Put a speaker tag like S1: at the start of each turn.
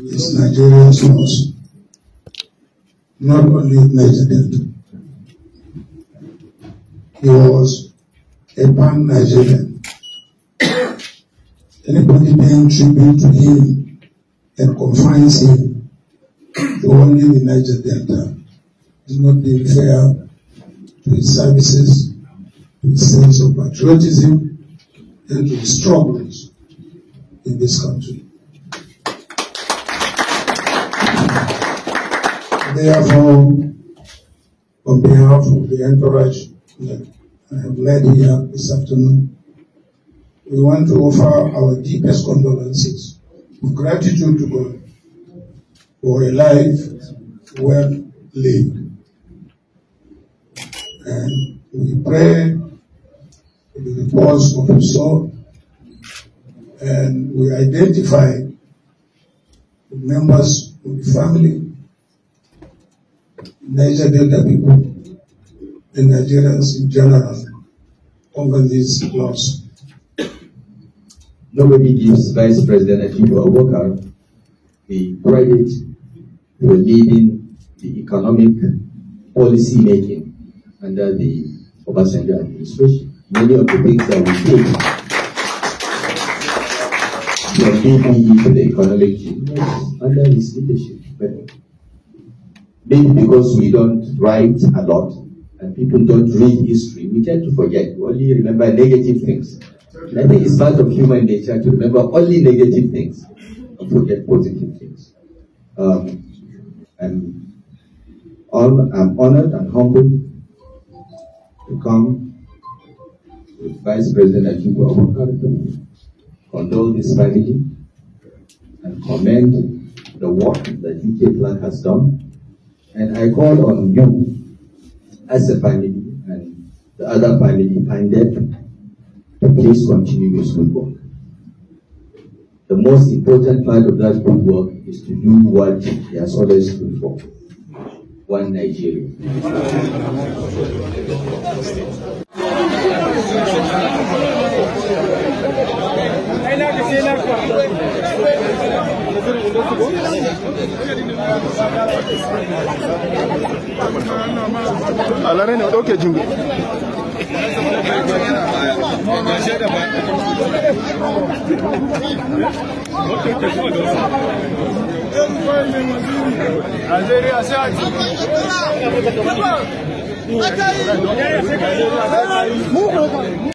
S1: It's Nigerian sons, not only Niger Delta. He was a pan-Nigerian. Anybody paying tribute to him and confines him to only the Niger Delta is not being fair to his services, to his sense of patriotism, and to his struggles in this country. Therefore, on behalf of the entourage that I have led here this afternoon, we want to offer our deepest condolences of gratitude to God for a life well lived. And we pray for the repose of his soul, and we identify the members of the family, Niger Delta people, and Nigerians in general over this loss.
S2: Nobody gives Vice President Atiku Abubakar the credit for leading the economic policy making under the Obasanjo administration. Many of the things that we take from BBE to the economic change under his leadership. But maybe because we don't write a lot and people don't read history, we tend to forget. We only remember negative things. And I think it's part of human nature to remember only negative things and forget positive things. I'm honored and humbled to come with Vice President Atiku Abubakar to condole this family and commend the work that UK Plan has done. And I call on you as a family and the other family Pandep to please continue this good work. The most important part of that good work is to do what he has always stood for. One Nigeria.